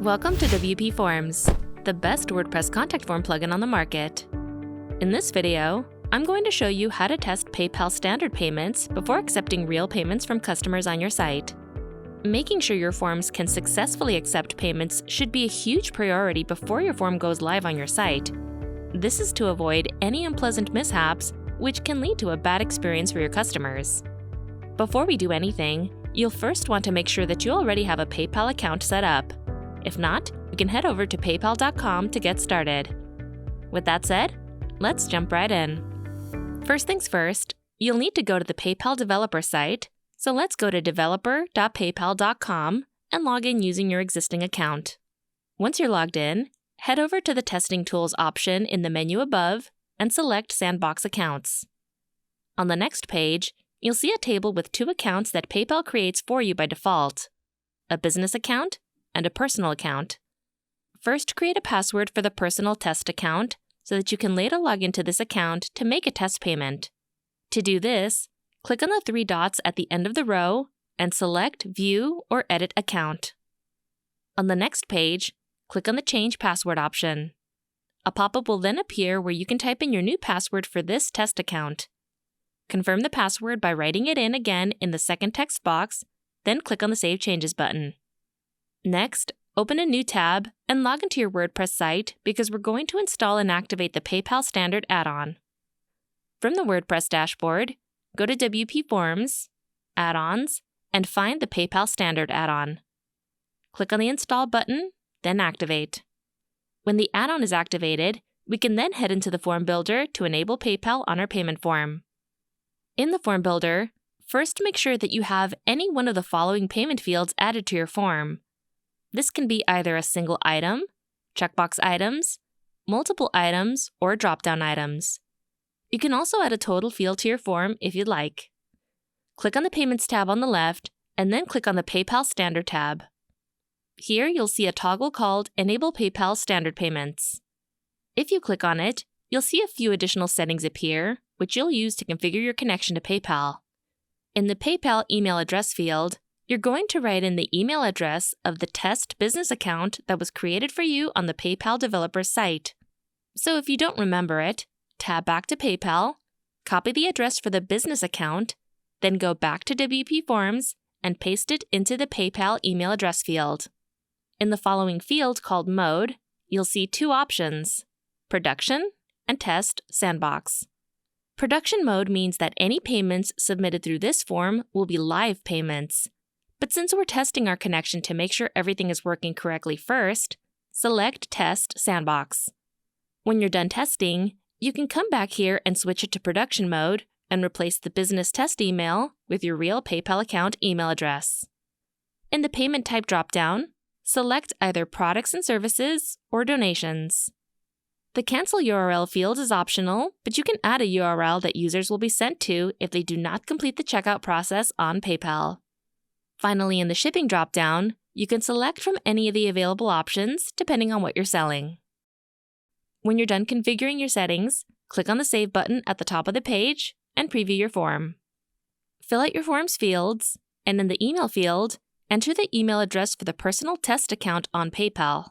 Welcome to WPForms, the best WordPress contact form plugin on the market. In this video, I'm going to show you how to test PayPal standard payments before accepting real payments from customers on your site. Making sure your forms can successfully accept payments should be a huge priority before your form goes live on your site. This is to avoid any unpleasant mishaps, which can lead to a bad experience for your customers. Before we do anything, you'll first want to make sure that you already have a PayPal account set up. If not, you can head over to paypal.com to get started. With that said, let's jump right in. First things first, you'll need to go to the PayPal developer site, so let's go to developer.paypal.com and log in using your existing account. Once you're logged in, head over to the Testing Tools option in the menu above and select Sandbox Accounts. On the next page, you'll see a table with two accounts that PayPal creates for you by default: a business account and a personal account. First, create a password for the personal test account so that you can later log into this account to make a test payment. To do this, click on the three dots at the end of the row and select View or Edit Account. On the next page, click on the Change Password option. A pop-up will then appear where you can type in your new password for this test account. Confirm the password by writing it in again in the second text box, then click on the Save Changes button. Next, open a new tab and log into your WordPress site because we're going to install and activate the PayPal Standard add-on. From the WordPress dashboard, go to WPForms, Add-ons, and find the PayPal Standard add-on. Click on the Install button, then Activate. When the add-on is activated, we can then head into the Form Builder to enable PayPal on our payment form. In the Form Builder, first make sure that you have any one of the following payment fields added to your form. This can be either a single item, checkbox items, multiple items, or drop-down items. You can also add a total field to your form if you'd like. Click on the Payments tab on the left, and then click on the PayPal Standard tab. Here you'll see a toggle called Enable PayPal Standard Payments. If you click on it, you'll see a few additional settings appear, which you'll use to configure your connection to PayPal. In the PayPal email address field, you're going to write in the email address of the test business account that was created for you on the PayPal developer's site. So if you don't remember it, tab back to PayPal, copy the address for the business account, then go back to WPForms and paste it into the PayPal email address field. In the following field called Mode, you'll see two options: Production and Test Sandbox. Production mode means that any payments submitted through this form will be live payments. But since we're testing our connection to make sure everything is working correctly first, select Test Sandbox. When you're done testing, you can come back here and switch it to production mode and replace the business test email with your real PayPal account email address. In the payment type dropdown, select either products and services or donations. The cancel URL field is optional, but you can add a URL that users will be sent to if they do not complete the checkout process on PayPal. Finally, in the shipping dropdown, you can select from any of the available options depending on what you're selling. When you're done configuring your settings, click on the Save button at the top of the page and preview your form. Fill out your form's fields, and in the email field, enter the email address for the personal test account on PayPal.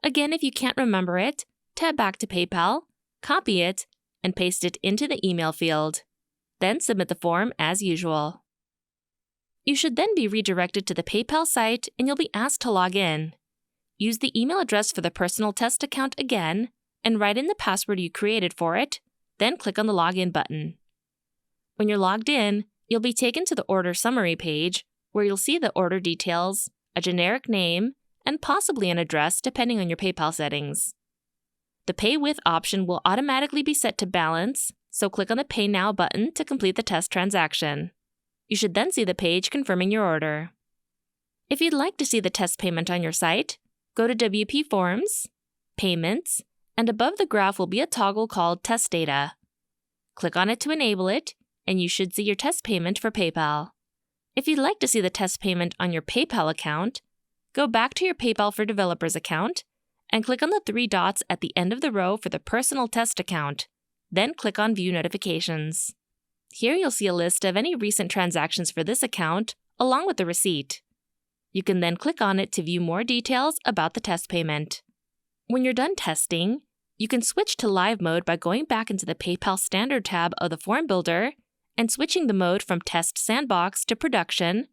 Again, if you can't remember it, tab back to PayPal, copy it, and paste it into the email field. Then submit the form as usual. You should then be redirected to the PayPal site and you'll be asked to log in. Use the email address for the personal test account again and write in the password you created for it, then click on the Login button. When you're logged in, you'll be taken to the order summary page where you'll see the order details, a generic name, and possibly an address depending on your PayPal settings. The Pay With option will automatically be set to balance, so click on the Pay Now button to complete the test transaction. You should then see the page confirming your order. If you'd like to see the test payment on your site, go to WPForms, Payments, and above the graph will be a toggle called Test Data. Click on it to enable it, and you should see your test payment for PayPal. If you'd like to see the test payment on your PayPal account, go back to your PayPal for Developers account and click on the three dots at the end of the row for the personal test account, then click on View Notifications. Here you'll see a list of any recent transactions for this account, along with the receipt. You can then click on it to view more details about the test payment. When you're done testing, you can switch to live mode by going back into the PayPal Standard tab of the Form Builder and switching the mode from Test Sandbox to Production,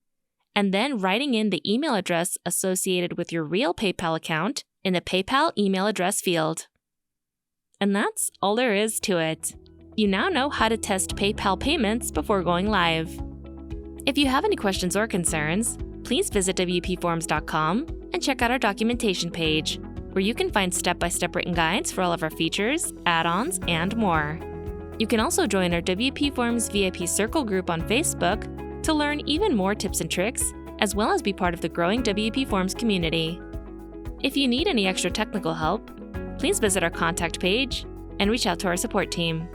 and then writing in the email address associated with your real PayPal account in the PayPal email address field. And that's all there is to it. You now know how to test PayPal payments before going live. If you have any questions or concerns, please visit WPForms.com and check out our documentation page, where you can find step-by-step written guides for all of our features, add-ons, and more. You can also join our WPForms VIP Circle group on Facebook to learn even more tips and tricks, as well as be part of the growing WPForms community. If you need any extra technical help, please visit our contact page and reach out to our support team.